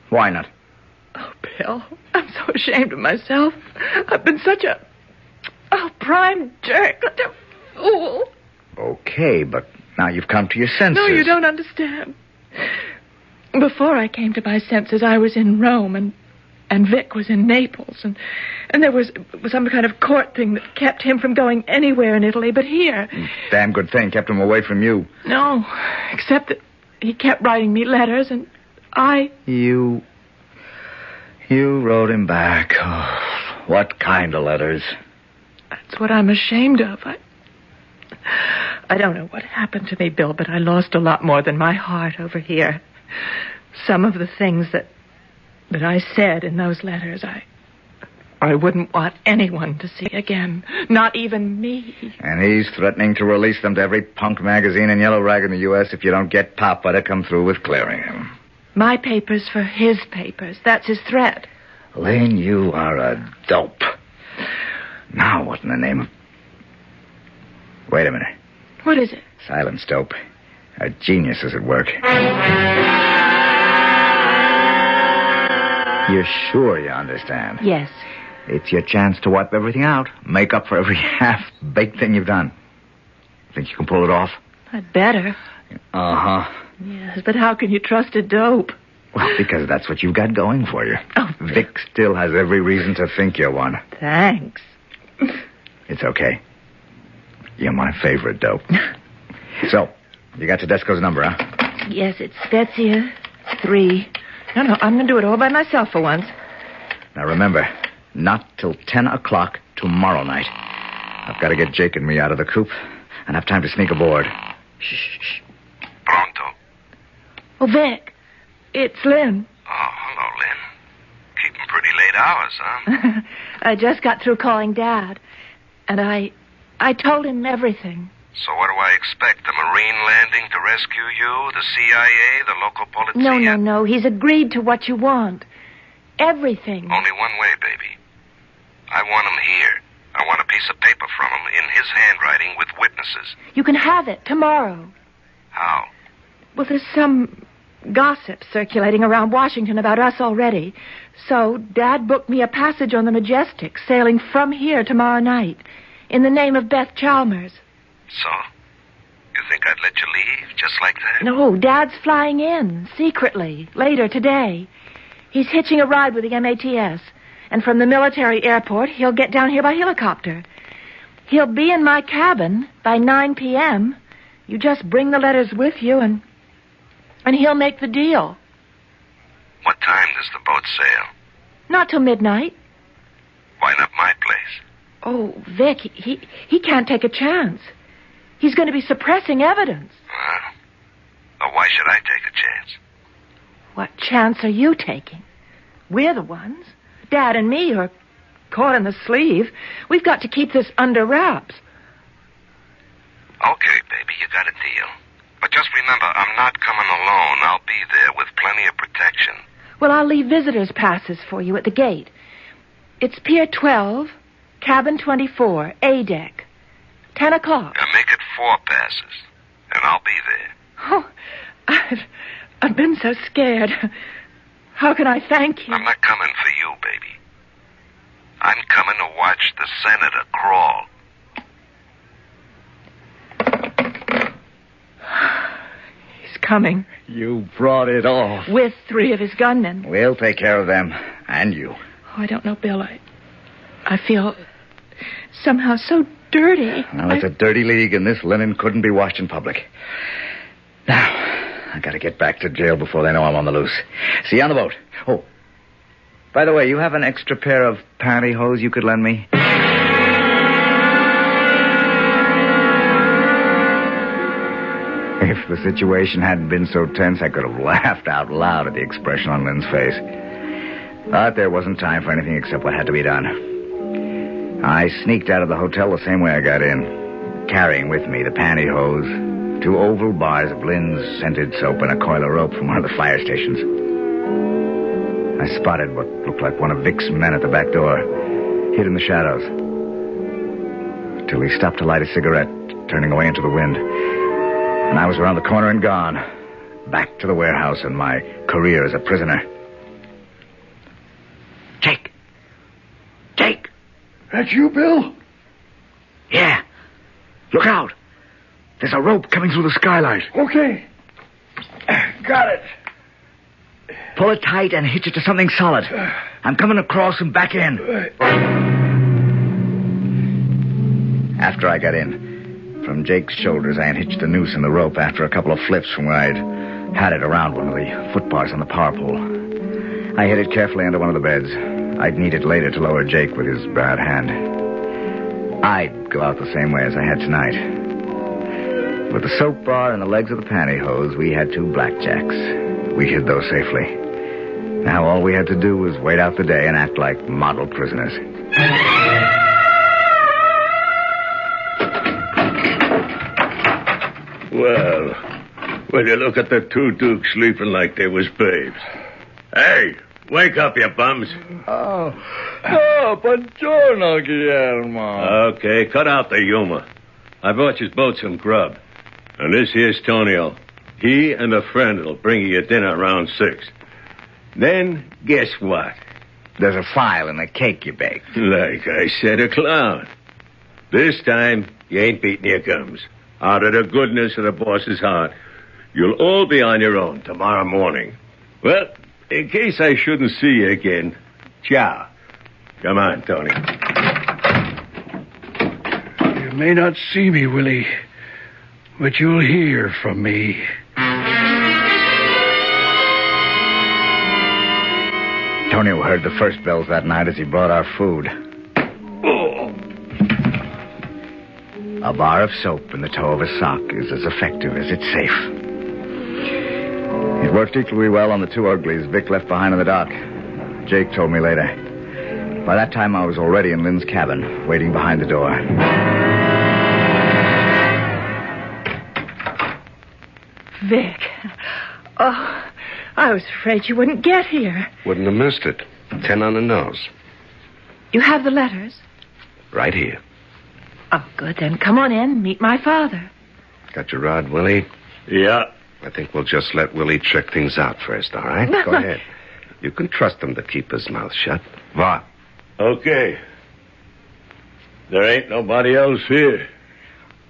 Why not? Oh, Bill, I'm so ashamed of myself. I've been such a prime jerk, such a fool. Okay, but now you've come to your senses. No, you don't understand. Before I came to my senses, I was in Rome, and Vic was in Naples, and there was some kind of court thing that kept him from going anywhere in Italy but here. Damn good thing kept him away from you. No, except that he kept writing me letters, and I... You wrote him back. Oh, what kind of letters? That's what I'm ashamed of. I don't know what happened to me, Bill, but I lost a lot more than my heart over here. Some of the things that I said in those letters, I wouldn't want anyone to see again. Not even me. And he's threatening to release them to every punk magazine and yellow rag in the U.S. if you don't get Papa to come through with clearing him. My papers for his papers. That's his threat. Lane, you are a dope. Now what in the name of... Wait a minute. What is it? Silence, dope. A genius is at work. You're sure you understand? Yes. It's your chance to wipe everything out. Make up for every half-baked thing you've done. Think you can pull it off? I'd better. Uh-huh. Yes, but how can you trust a dope? Well, because that's what you've got going for you. Oh, Vic still has every reason to think you're one. Thanks. It's okay. You're my favorite dope. So, you got Tedesco's number, huh? Yes, it's Spezia 3. No, I'm going to do it all by myself for once. Now remember, not till 10 o'clock tomorrow night. I've got to get Jake and me out of the coop and have time to sneak aboard. Shh. Pronto. Oh, Vic, it's Lynn. Oh, hello, Lynn. Keeping pretty late hours, huh? I just got through calling Dad, and I told him everything. So what do I expect? A Marine landing to rescue you? The CIA? The local police? No. He's agreed to what you want. Everything. Only one way, baby. I want him here. I want a piece of paper from him in his handwriting with witnesses. You can have it tomorrow. How? Well, there's some gossip circulating around Washington about us already. So Dad booked me a passage on the Majestic, sailing from here tomorrow night, in the name of Beth Chalmers. So? You think I'd let you leave just like that? No, Dad's flying in, secretly, later today. He's hitching a ride with the MATS. And from the military airport, he'll get down here by helicopter. He'll be in my cabin by 9 p.m. You just bring the letters with you, and he'll make the deal. What time does the boat sail? Not till midnight. Why not my place? Oh, Vic, he can't take a chance. He's going to be suppressing evidence. Well, why should I take a chance? What chance are you taking? We're the ones. Dad and me are caught in the sleeve. We've got to keep this under wraps. Okay, baby, you got a deal. But just remember, I'm not coming alone. I'll be there with plenty of protection. Well, I'll leave visitors' passes for you at the gate. It's Pier 12, Cabin 24, A deck. 10 o'clock. And make it 4 passes, and I'll be there. Oh, I've been so scared. How can I thank you? I'm not coming for you, baby. I'm coming to watch the senator crawl. He's coming. You brought it all. With 3 of his gunmen. We'll take care of them. And you. Oh, I don't know, Bill. I feel somehow so dirty. Well, it's a dirty league, and this linen couldn't be washed in public. Now, I gotta get back to jail before they know I'm on the loose. See you on the boat. Oh, by the way, you have an extra pair of pantyhose you could lend me? If the situation hadn't been so tense, I could have laughed out loud at the expression on Lynn's face. But there wasn't time for anything except what had to be done. I sneaked out of the hotel the same way I got in, carrying with me the pantyhose, 2 oval bars of Lynn's scented soap, and a coil of rope from one of the fire stations. I spotted what looked like one of Vic's men at the back door, hid in the shadows, till he stopped to light a cigarette, turning away into the wind. And I was around the corner and gone, back to the warehouse and my career as a prisoner. Jake! Jake! That's you, Bill? Yeah. Look out. There's a rope coming through the skylight. Okay. Got it. Pull it tight and hitch it to something solid. I'm coming across and back in. After I got in, from Jake's shoulders, I unhitched the noose and the rope after a couple of flips from where I'd had it around one of the footbars on the power pole. I hid it carefully under one of the beds. I'd need it later to lower Jake with his bad hand. I'd go out the same way as I had tonight. With the soap bar and the legs of the pantyhose, we had 2 blackjacks. We hid those safely. Now all we had to do was wait out the day and act like model prisoners. Well, will you look at the two dukes sleeping like they was babes? Hey, wake up, you bums. Oh, buongiorno, Guillermo. Okay, cut out the humor. I brought you both some grub. And this here's Tonio. He and a friend will bring you your dinner around 6. Then, guess what? There's a file in the cake you baked. Like I said, a clown. This time, you ain't beating your gums. Out of the goodness of the boss's heart, you'll all be on your own tomorrow morning. Well, in case I shouldn't see you again, ciao. Come on, Tony. You may not see me, Willie, but you'll hear from me. Tonio heard the first bells that night as he brought our food. A bar of soap in the toe of a sock is as effective as it's safe. It worked equally well on the two uglies Vic left behind in the dock. Jake told me later. By that time, I was already in Lynn's cabin, waiting behind the door. Vic. Oh, I was afraid you wouldn't get here. Wouldn't have missed it. 10 on the nose. You have the letters? Right here. Oh, good. Then come on in. Meet my father. Got your rod, Willie? Yeah. I think we'll just let Willie check things out first, all right? Go ahead. You can trust him to keep his mouth shut. What? Okay. There ain't nobody else here.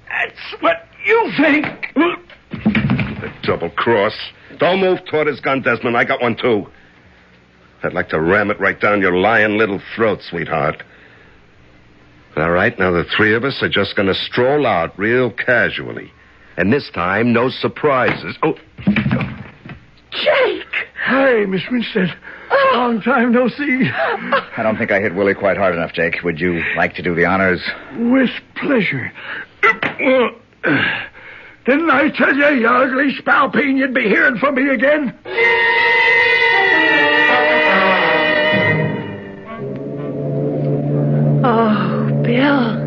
That's what you think. The double cross. Don't move toward his gun, Desmond. I got one, too. I'd like to ram it right down your lying little throat, sweetheart. All right, now the three of us are just going to stroll out real casually. And this time, no surprises. Oh. Jake! Hi, Miss Winstead. Long time no see. I don't think I hit Willie quite hard enough, Jake. Would you like to do the honors? With pleasure. Didn't I tell you, you ugly spalpeen, you'd be hearing from me again? Oh, Bill.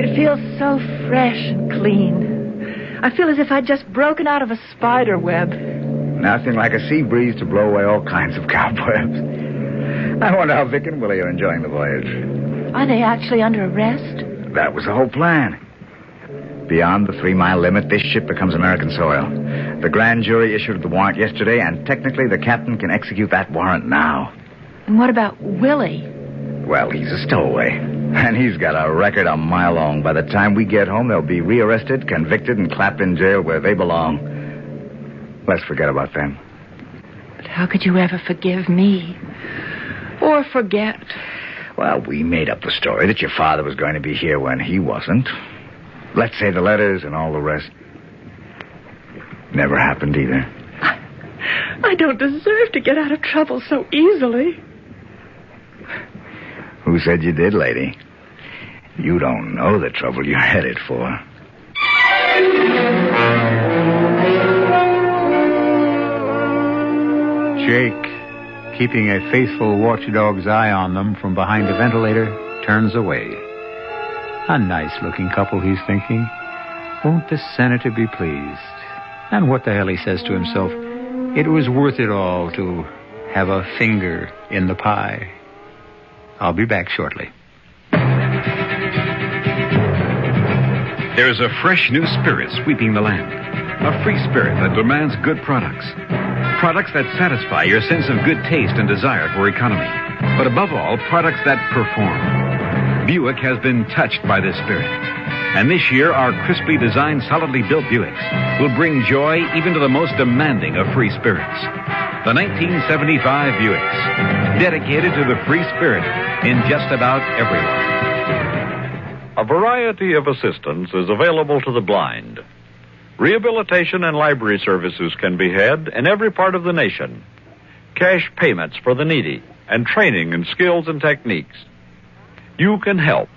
It feels so fresh and clean. I feel as if I'd just broken out of a spider web. Nothing like a sea breeze to blow away all kinds of cobwebs. I wonder how Vic and Willie are enjoying the voyage. Are they actually under arrest? That was the whole plan. Beyond the 3-mile limit, this ship becomes American soil. The grand jury issued the warrant yesterday, and technically the captain can execute that warrant now. And what about Willie? Well, he's a stowaway. And he's got a record a mile long. By the time we get home, they'll be rearrested, convicted, and clapped in jail where they belong. Let's forget about them. But how could you ever forgive me? Or forget? Well, we made up the story that your father was going to be here when he wasn't. Let's say the letters and all the rest. Never happened either. I don't deserve to get out of trouble so easily. Who said you did, lady? You don't know the trouble you're headed for. Jake, keeping a faithful watchdog's eye on them from behind a ventilator, turns away. A nice-looking couple, he's thinking. Won't the senator be pleased? And what the hell, he says to himself, it was worth it all to have a finger in the pie. I'll be back shortly. There is a fresh new spirit sweeping the land. A free spirit that demands good products. Products that satisfy your sense of good taste and desire for economy. But above all, products that perform. Buick has been touched by this spirit. And this year, our crisply designed, solidly built Buicks will bring joy even to the most demanding of free spirits. The 1975 Buicks, dedicated to the free spirit in just about everyone. A variety of assistance is available to the blind. Rehabilitation and library services can be had in every part of the nation. Cash payments for the needy and training in skills and techniques. You can help.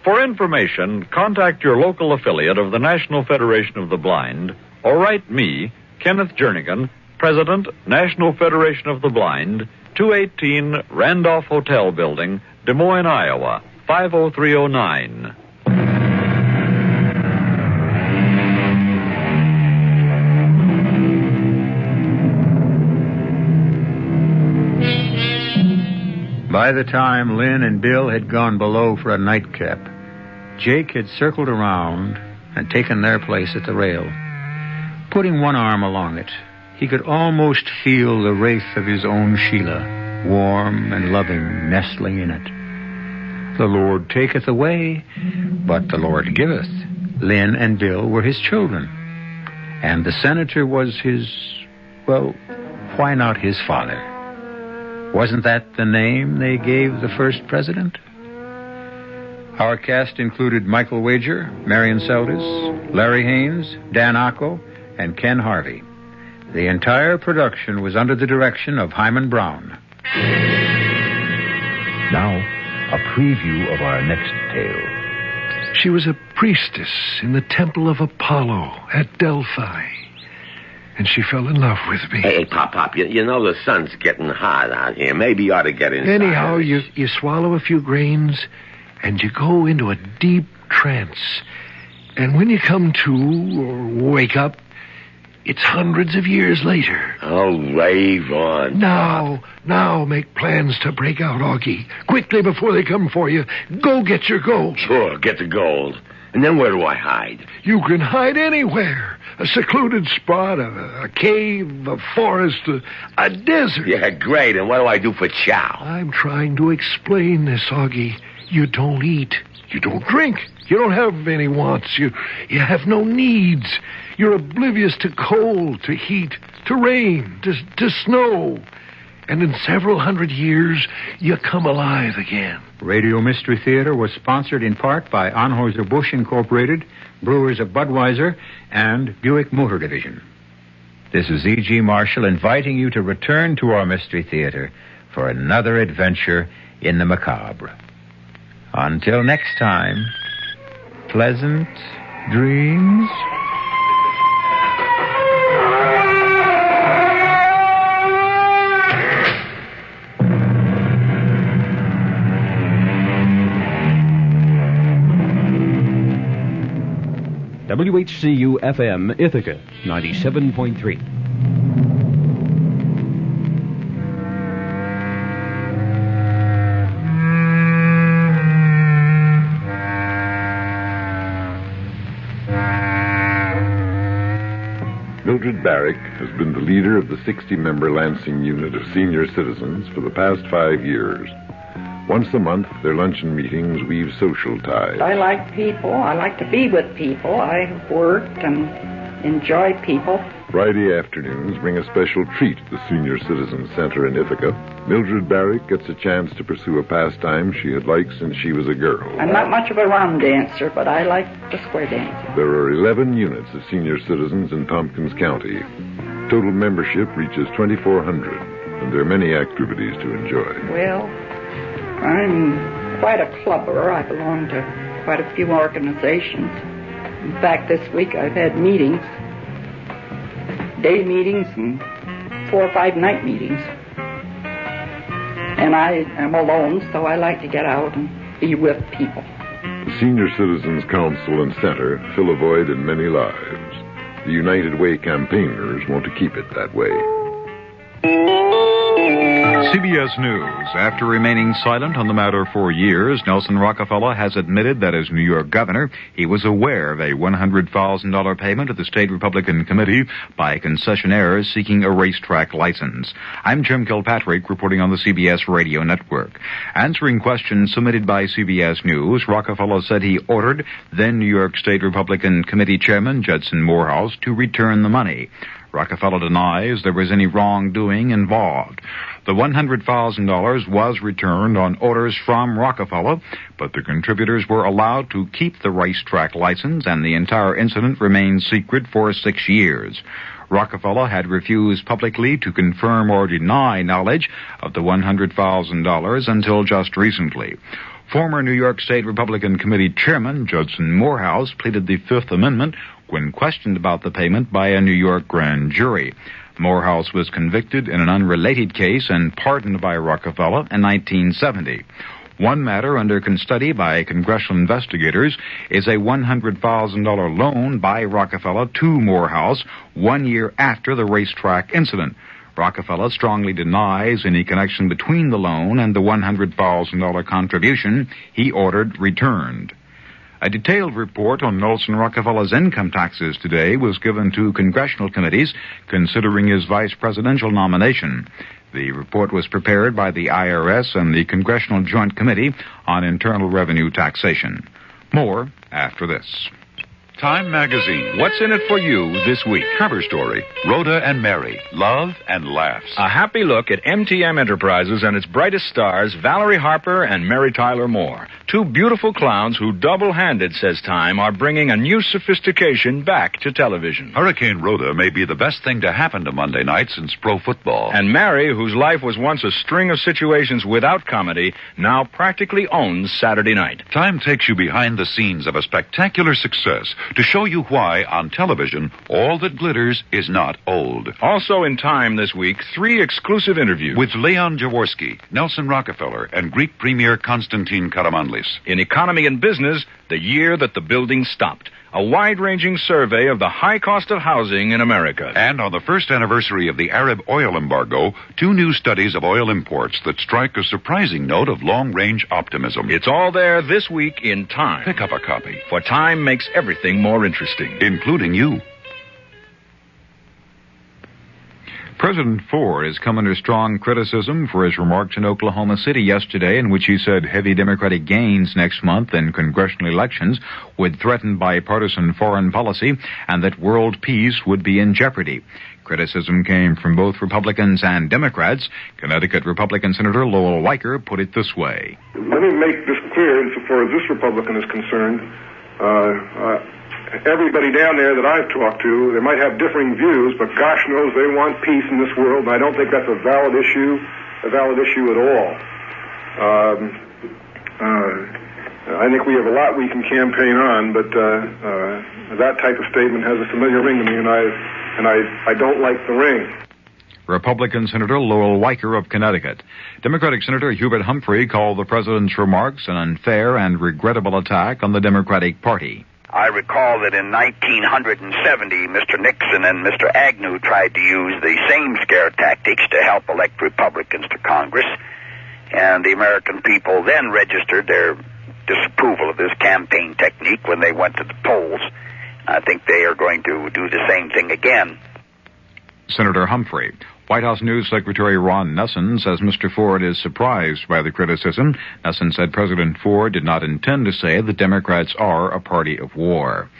For information, contact your local affiliate of the National Federation of the Blind or write me, Kenneth Jernigan, President, National Federation of the Blind, 218 Randolph Hotel Building, Des Moines, Iowa, 50309. By the time Lynn and Bill had gone below for a nightcap, Jake had circled around and taken their place at the rail. Putting one arm along it, he could almost feel the wraith of his own Sheila, warm and loving, nestling in it. The Lord taketh away, but the Lord giveth. Lynn and Bill were his children, and the senator was his, well, why not his father? Wasn't that the name they gave the first president? Our cast included Michael Wager, Marion Seldes, Larry Haynes, Dan Acco, and Ken Harvey. The entire production was under the direction of Hyman Brown. Now, a preview of our next tale. She was a priestess in the temple of Apollo at Delphi. And she fell in love with me. Hey, Pop, you know the sun's getting hot out here. Maybe you ought to get inside. Anyhow, you swallow a few grains, and you go into a deep trance. And when you come to, or wake up, it's hundreds of years later. Oh, rave on. Now make plans to break out, Augie. Quickly before they come for you. Go get your gold. Sure, get the gold. And then where do I hide? You can hide anywhere. A secluded spot, a cave, a forest, a desert. Yeah, great. And what do I do for chow? I'm trying to explain this, Augie. You don't eat. You don't drink. You don't have any wants. You have no needs. You're oblivious to cold, to heat, to rain, to snow. And in several hundred years, you come alive again. Radio Mystery Theater was sponsored in part by Anheuser-Busch Incorporated, Brewers of Budweiser, and Buick Motor Division. This is E.G. Marshall inviting you to return to our Mystery Theater for another adventure in the macabre. Until next time, pleasant dreams. WHCU-FM Ithaca, 97.3. Mildred Barrick has been the leader of the 60-member Lansing unit of senior citizens for the past 5 years. Once a month, their luncheon meetings weave social ties. I like people. I like to be with people. I work and enjoy people. Friday afternoons bring a special treat at the Senior Citizen Center in Ithaca. Mildred Barrick gets a chance to pursue a pastime she had liked since she was a girl. I'm not much of a round dancer, but I like the square dancing. There are 11 units of senior citizens in Tompkins County. Total membership reaches 2,400, and there are many activities to enjoy. Well, I'm quite a clubber. I belong to quite a few organizations. In fact, this week I've had meetings, day meetings and 4 or 5 night meetings. And I am alone, so I like to get out and be with people. The Senior Citizens Council and Center fill a void in many lives. The United Way campaigners want to keep it that way. CBS News. After remaining silent on the matter for years, Nelson Rockefeller has admitted that as New York governor, he was aware of a $100,000 payment to the State Republican Committee by concessionaires seeking a racetrack license. I'm Jim Kilpatrick, reporting on the CBS Radio Network. Answering questions submitted by CBS News, Rockefeller said he ordered then New York State Republican Committee Chairman Judson Morehouse to return the money. Rockefeller denies there was any wrongdoing involved. The $100,000 was returned on orders from Rockefeller, but the contributors were allowed to keep the racetrack license, and the entire incident remained secret for 6 years. Rockefeller had refused publicly to confirm or deny knowledge of the $100,000 until just recently. Former New York State Republican Committee Chairman Judson Morehouse pleaded the Fifth Amendment when questioned about the payment by a New York grand jury. Morehouse was convicted in an unrelated case and pardoned by Rockefeller in 1970. One matter under study by congressional investigators is a $100,000 loan by Rockefeller to Morehouse 1 year after the racetrack incident. Rockefeller strongly denies any connection between the loan and the $100,000 contribution he ordered returned. A detailed report on Nelson Rockefeller's income taxes today was given to congressional committees considering his vice presidential nomination. The report was prepared by the IRS and the Congressional Joint Committee on Internal Revenue Taxation. More after this. Time Magazine. What's in it for you this week? Cover story. Rhoda and Mary. Love and laughs. A happy look at MTM Enterprises and its brightest stars, Valerie Harper and Mary Tyler Moore. Two beautiful clowns who double-handed, says Time, are bringing a new sophistication back to television. Hurricane Rhoda may be the best thing to happen to Monday night since pro football. And Mary, whose life was once a string of situations without comedy, now practically owns Saturday night. Time takes you behind the scenes of a spectacular success to show you why, on television, all that glitters is not old. Also in Time this week, 3 exclusive interviews. With Leon Jaworski, Nelson Rockefeller, and Greek Premier Konstantin Karamanlis. In Economy and Business, the year that the building stopped. A wide-ranging survey of the high cost of housing in America. And on the first anniversary of the Arab oil embargo, 2 new studies of oil imports that strike a surprising note of long-range optimism. It's all there this week in Time. Pick up a copy. For Time makes everything more interesting. Including you. President Ford has come under strong criticism for his remarks in Oklahoma City yesterday, in which he said heavy Democratic gains next month in congressional elections would threaten bipartisan foreign policy and that world peace would be in jeopardy. Criticism came from both Republicans and Democrats. Connecticut Republican Senator Lowell Weicker put it this way. Let me make this clear insofar as this Republican is concerned. Everybody down there that I've talked to, they might have differing views, but gosh knows they want peace in this world, and I don't think that's a valid issue at all. I think we have a lot we can campaign on, but that type of statement has a familiar ring to me, and I don't like the ring. Republican Senator Lowell Weicker of Connecticut. Democratic Senator Hubert Humphrey called the president's remarks an unfair and regrettable attack on the Democratic Party. I recall that in 1970, Mr. Nixon and Mr. Agnew tried to use the same scare tactics to help elect Republicans to Congress, and the American people then registered their disapproval of this campaign technique when they went to the polls. I think they are going to do the same thing again. Senator Humphrey. White House News Secretary Ron Nessen says Mr. Ford is surprised by the criticism. Nessen said President Ford did not intend to say the Democrats are a party of war.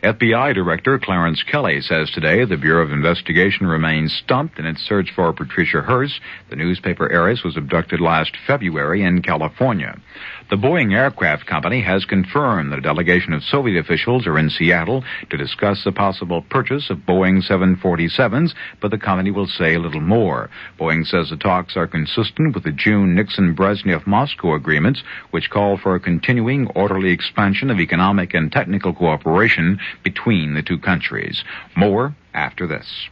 FBI Director Clarence Kelly says today the Bureau of Investigation remains stumped in its search for Patricia Hearst. The newspaper heiress was abducted last February in California. The Boeing Aircraft Company has confirmed that a delegation of Soviet officials are in Seattle to discuss the possible purchase of Boeing 747s, but the company will say little more. Boeing says the talks are consistent with the June Nixon-Brezhnev-Moscow agreements, which call for a continuing orderly expansion of economic and technical cooperation between the two countries. More after this.